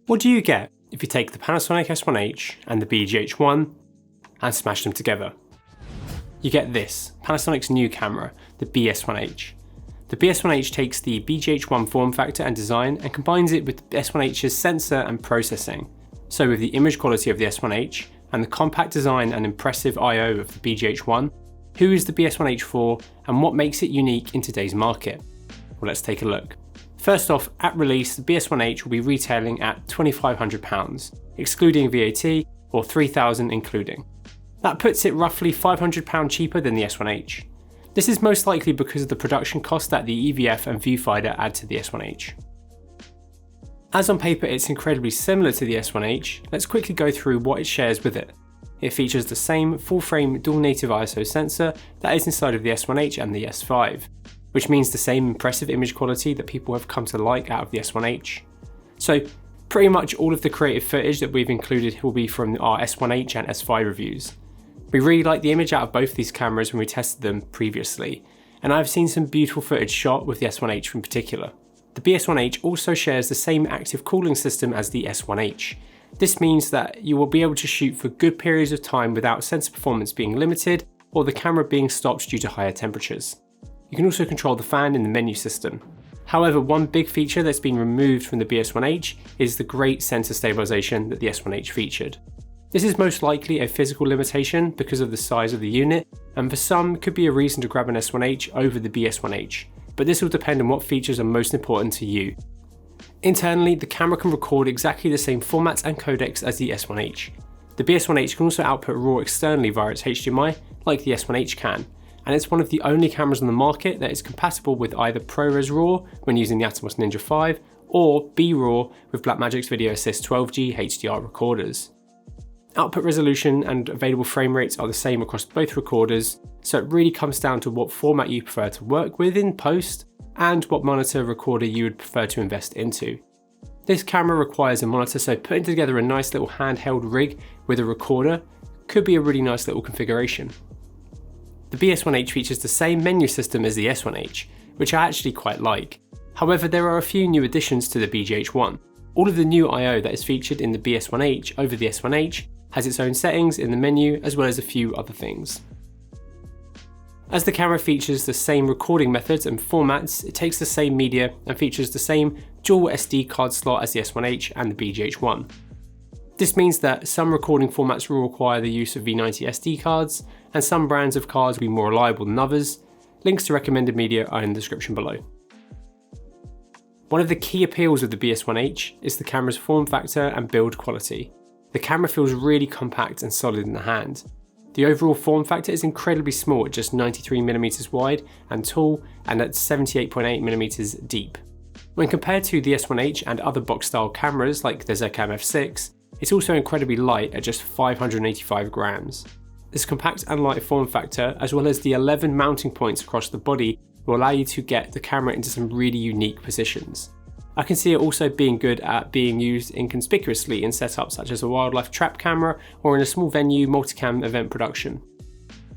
What do you get if you take the Panasonic S1H and the BGH1 and smash them together? You get this, Panasonic's new camera, the BS1H. The BS1H takes the BGH1 form factor and design and combines it with the S1H's sensor and processing. So with the image quality of the S1H and the compact design and impressive I/O of the BGH1, who is the BS1H for and what makes it unique in today's market? Well, let's take a look. First off, at release, the BS1H will be retailing at £2,500, excluding VAT, or £3,000 including. That puts it roughly £500 cheaper than the S1H. This is most likely because of the production cost that the EVF and viewfinder add to the S1H. As on paper it's incredibly similar to the S1H, let's quickly go through what it shares with it. It features the same full-frame dual native ISO sensor that is inside of the S1H and the S5, which means the same impressive image quality that people have come to like out of the S1H. So pretty much all of the creative footage that we've included will be from our S1H and S5 reviews. We really liked the image out of both these cameras when we tested them previously, and I've seen some beautiful footage shot with the S1H in particular. The BS1H also shares the same active cooling system as the S1H. This means that you will be able to shoot for good periods of time without sensor performance being limited or the camera being stopped due to higher temperatures. You can also control the fan in the menu system. However, one big feature that's been removed from the BS1H is the great sensor stabilization that the S1H featured. This is most likely a physical limitation because of the size of the unit, and for some could be a reason to grab an S1H over the BS1H, but this will depend on what features are most important to you. Internally, the camera can record exactly the same formats and codecs as the S1H. The BS1H can also output RAW externally via its HDMI, like the S1H can, and it's one of the only cameras on the market that is compatible with either ProRes RAW when using the Atomos Ninja 5, or B-RAW with Blackmagic's Video Assist 12G HDR recorders. Output resolution and available frame rates are the same across both recorders, so it really comes down to what format you prefer to work with in post and what monitor recorder you would prefer to invest into. This camera requires a monitor, so putting together a nice little handheld rig with a recorder could be a really nice little configuration. The BS1H features the same menu system as the S1H, which I actually quite like. However, there are a few new additions to the BGH1. All of the new I/O that is featured in the BS1H over the S1H has its own settings in the menu, as well as a few other things. As the camera features the same recording methods and formats, it takes the same media and features the same dual SD card slot as the S1H and the BGH1. This means that some recording formats will require the use of V90 SD cards, and some brands of cards will be more reliable than others. Links to recommended media are in the description below. One of the key appeals of the BS1H is the camera's form factor and build quality. The camera feels really compact and solid in the hand. The overall form factor is incredibly small at just 93mm wide and tall, and at 78.8mm deep. When compared to the S1H and other box style cameras like the Zcam F6, it's also incredibly light at just 585 grams. This compact and light form factor, as well as the 11 mounting points across the body, will allow you to get the camera into some really unique positions. I can see it also being good at being used inconspicuously in setups such as a wildlife trap camera or in a small venue multicam event production.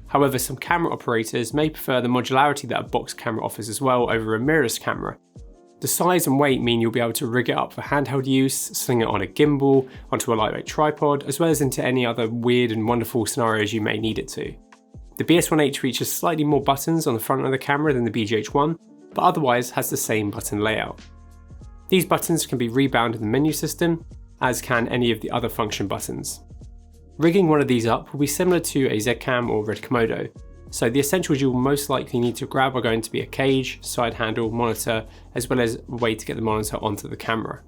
However, some camera operators may prefer the modularity that a box camera offers as well over a mirrorless camera. The size and weight mean you'll be able to rig it up for handheld use, sling it on a gimbal, onto a lightweight tripod, as well as into any other weird and wonderful scenarios you may need it to. The BS1H features slightly more buttons on the front of the camera than the BGH1, but otherwise has the same button layout. These buttons can be rebound in the menu system, as can any of the other function buttons. Rigging one of these up will be similar to a Zcam or Red Komodo, so the essentials you will most likely need to grab are going to be a cage, side handle, monitor, as well as a way to get the monitor onto the camera.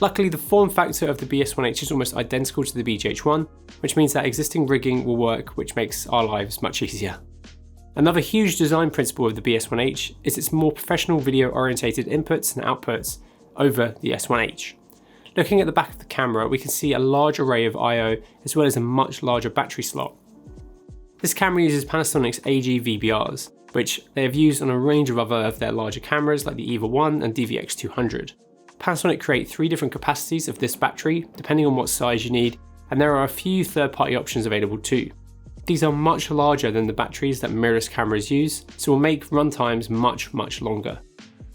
Luckily, the form factor of the BS1H is almost identical to the BGH1, which means that existing rigging will work, which makes our lives much easier. Another huge design principle of the BS1H is its more professional video orientated inputs and outputs over the S1H. Looking at the back of the camera, we can see a large array of I/O as well as a much larger battery slot. This camera uses Panasonic's AG VBRs, which they have used on a range of other of their larger cameras like the EVA 1 and DVX200. Panasonic create 3 different capacities of this battery, depending on what size you need, and there are a few third-party options available too. These are much larger than the batteries that mirrorless cameras use, so will make runtimes much longer.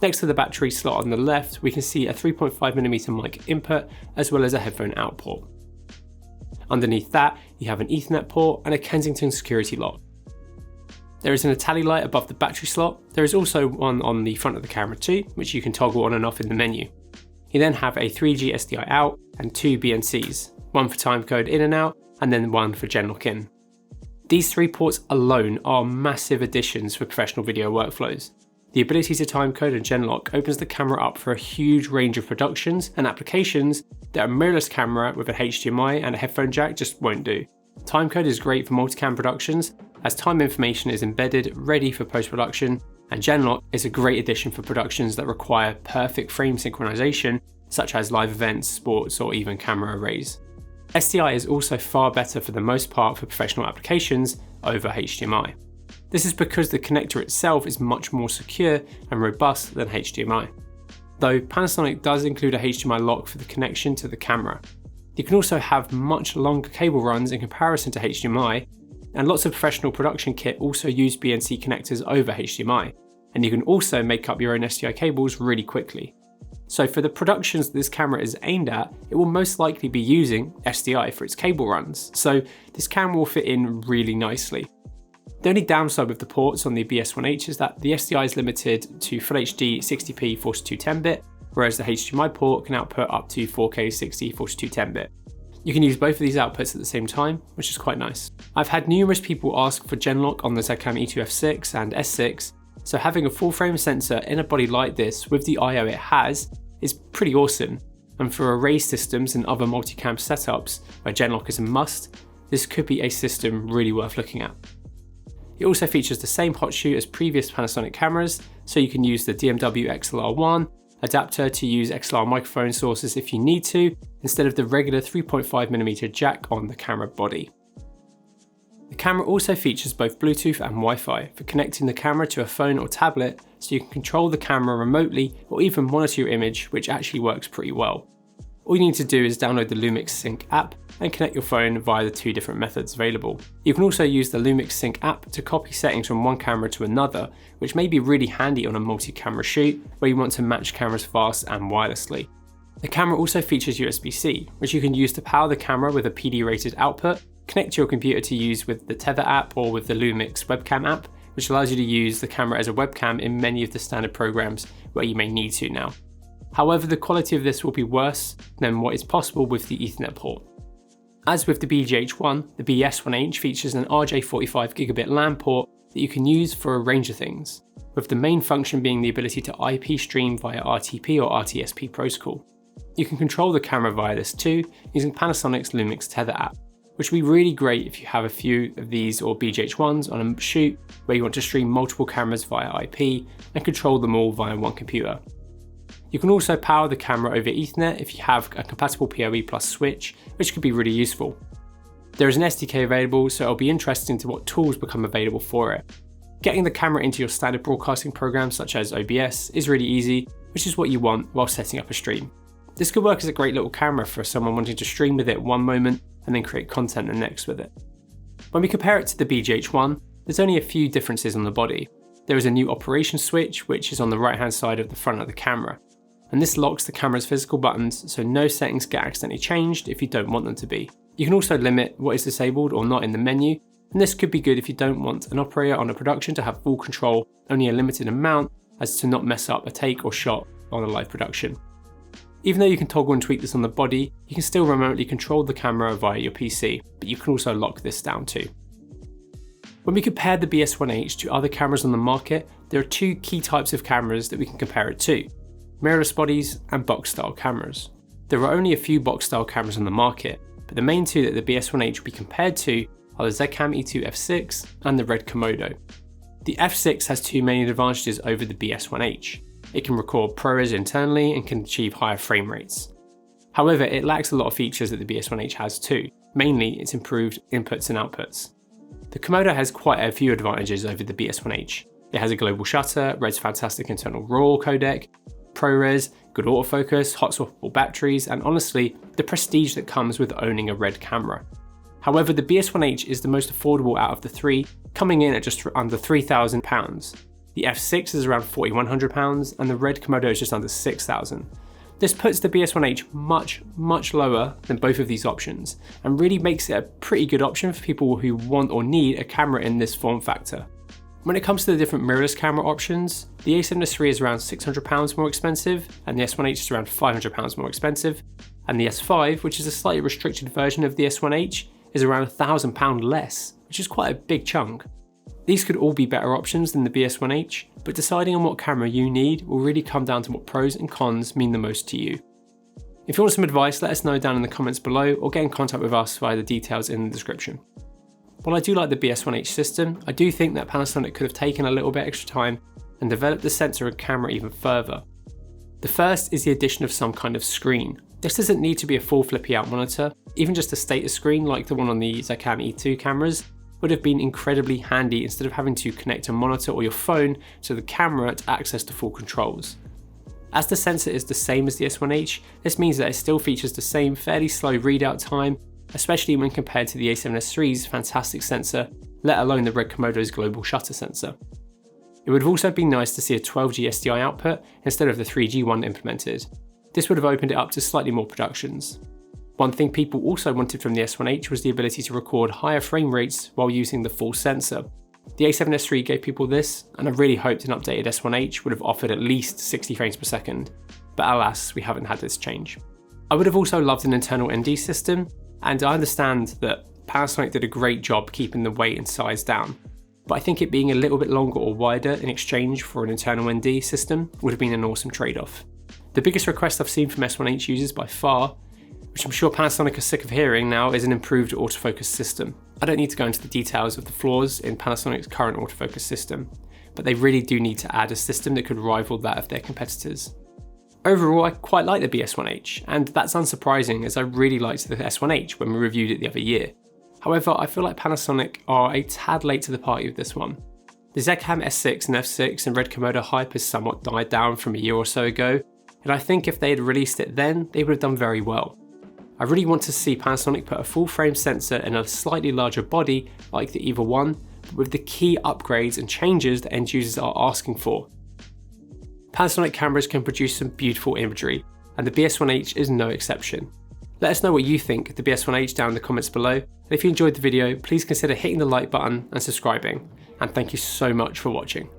Next to the battery slot on the left, we can see a 3.5mm mic input as well as a headphone out port. Underneath that, you have an Ethernet port and a Kensington security lock. There is an Itali light above the battery slot. There is also one on the front of the camera too, which you can toggle on and off in the menu. You then have a 3G SDI out and two BNCs, one for timecode in and out and then one for gen lock in. These three ports alone are massive additions for professional video workflows. The ability to timecode and gen lock opens the camera up for a huge range of productions and applications that a mirrorless camera with an HDMI and a headphone jack just won't do. Timecode is great for multicam productions as time information is embedded ready for post-production, and gen lock is a great addition for productions that require perfect frame synchronization such as live events, sports or even camera arrays. SDI is also far better for the most part for professional applications over HDMI. This is because the connector itself is much more secure and robust than HDMI. Though Panasonic does include a HDMI lock for the connection to the camera. You can also have much longer cable runs in comparison to HDMI, and lots of professional production kit also use BNC connectors over HDMI, and you can also make up your own SDI cables really quickly. So for the productions this camera is aimed at, it will most likely be using SDI for its cable runs, so this camera will fit in really nicely. The only downside with the ports on the BS1H is that the SDI is limited to Full HD 60p 4210-bit, whereas the HDMI port can output up to 4K 60 4210-bit. You can use both of these outputs at the same time, which is quite nice. I've had numerous people ask for gen lock on the Zcam E2 F6 and S6, so having a full frame sensor in a body like this with the I/O it has is pretty awesome, and for array systems and other multicam setups where gen lock is a must, this could be a system really worth looking at. It also features the same hot shoe as previous Panasonic cameras, so you can use the DMW XLR1 adapter to use XLR microphone sources if you need to, instead of the regular 3.5mm jack on the camera body. The camera also features both Bluetooth and Wi-Fi for connecting the camera to a phone or tablet, so you can control the camera remotely or even monitor your image, which actually works pretty well. All you need to do is download the Lumix Sync app and connect your phone via the two different methods available. You can also use the Lumix Sync app to copy settings from one camera to another, which may be really handy on a multi-camera shoot where you want to match cameras fast and wirelessly. The camera also features USB-C, which you can use to power the camera with a PD-rated output, connect to your computer to use with the Tether app or with the Lumix webcam app, which allows you to use the camera as a webcam in many of the standard programs where you may need to now. However, the quality of this will be worse than what is possible with the Ethernet port. As with the BGH1, the BS1H features an RJ45GB LAN port that you can use for a range of things, with the main function being the ability to IP stream via RTP or RTSP protocol. You can control the camera via this too, using Panasonic's Lumix Tether app, which will be really great if you have a few of these or BGH1s on a shoot where you want to stream multiple cameras via IP and control them all via one computer. You can also power the camera over Ethernet if you have a compatible PoE plus switch, which could be really useful. There is an SDK available, so it'll be interesting to what tools become available for it. Getting the camera into your standard broadcasting programs such as OBS is really easy, which is what you want while setting up a stream. This could work as a great little camera for someone wanting to stream with it one moment and then create content the next with it. When we compare it to the BGH1, there's only a few differences on the body. There is a new operation switch, which is on the right hand side of the front of the camera, and this locks the camera's physical buttons so no settings get accidentally changed if you don't want them to be. You can also limit what is disabled or not in the menu, and this could be good if you don't want an operator on a production to have full control, only a limited amount, as to not mess up a take or shot on a live production. Even though you can toggle and tweak this on the body, you can still remotely control the camera via your PC, but you can also lock this down too. When we compare the BS1H to other cameras on the market, there are two key types of cameras that we can compare it to: mirrorless bodies and box style cameras. There are only a few box style cameras on the market, but the main two that the BS1H will be compared to are the Zcam E2 F6 and the Red Komodo. The F6 has two main advantages over the BS1H. It can record ProRes internally and can achieve higher frame rates. However, it lacks a lot of features that the BS1H has too, mainly its improved inputs and outputs. The Komodo has quite a few advantages over the BS1H. It has a global shutter, Red's fantastic internal RAW codec, ProRes, good autofocus, hot swappable batteries, and honestly, the prestige that comes with owning a Red camera. However, the BS1H is the most affordable out of the three, coming in at just under £3,000. The F6 is around £4,100 and the red Komodo is just under £6,000. This puts the BS1H much lower than both of these options and really makes it a pretty good option for people who want or need a camera in this form factor. When it comes to the different mirrorless camera options, the A7S III is around £600 more expensive and the S1H is around £500 more expensive, and the S5, which is a slightly restricted version of the S1H, is around £1,000 less, which is quite a big chunk. These could all be better options than the BS1H, but deciding on what camera you need will really come down to what pros and cons mean the most to you. If you want some advice, let us know down in the comments below or get in contact with us via the details in the description. While I do like the BS1H system, I do think that Panasonic could have taken a little bit extra time and developed the sensor and camera even further. The first is the addition of some kind of screen. This doesn't need to be a full flippy out monitor, even just a status screen like the one on the Zycam E2 cameras would have been incredibly handy instead of having to connect a monitor or your phone to the camera to access the full controls. As the sensor is the same as the S1H, this means that it still features the same fairly slow readout time, especially when compared to the A7S III's fantastic sensor, let alone the Red Komodo's global shutter sensor. It would have also been nice to see a 12G SDI output instead of the 3G one implemented. This would have opened it up to slightly more productions. One thing people also wanted from the S1H was the ability to record higher frame rates while using the full sensor. The A7S III gave people this, and I really hoped an updated S1H would have offered at least 60 frames per second, but alas, we haven't had this change. I would have also loved an internal ND system, and I understand that Panasonic did a great job keeping the weight and size down, but I think it being a little bit longer or wider in exchange for an internal ND system would have been an awesome trade-off. The biggest request I've seen from S1H users by far, which I'm sure Panasonic are sick of hearing now, is an improved autofocus system. I don't need to go into the details of the flaws in Panasonic's current autofocus system, but they really do need to add a system that could rival that of their competitors. Overall, I quite like the BS1H, and that's unsurprising as I really liked the S1H when we reviewed it the other year. However, I feel like Panasonic are a tad late to the party with this one. The Zycam S6 and F6 and Red Komodo hype has somewhat died down from a year or so ago, and I think if they had released it then, they would have done very well. I really want to see Panasonic put a full frame sensor in a slightly larger body like the EVA 1, but with the key upgrades and changes that end users are asking for. Panasonic cameras can produce some beautiful imagery, and the BS1H is no exception. Let us know what you think of the BS1H down in the comments below, and if you enjoyed the video, please consider hitting the like button and subscribing, and thank you so much for watching.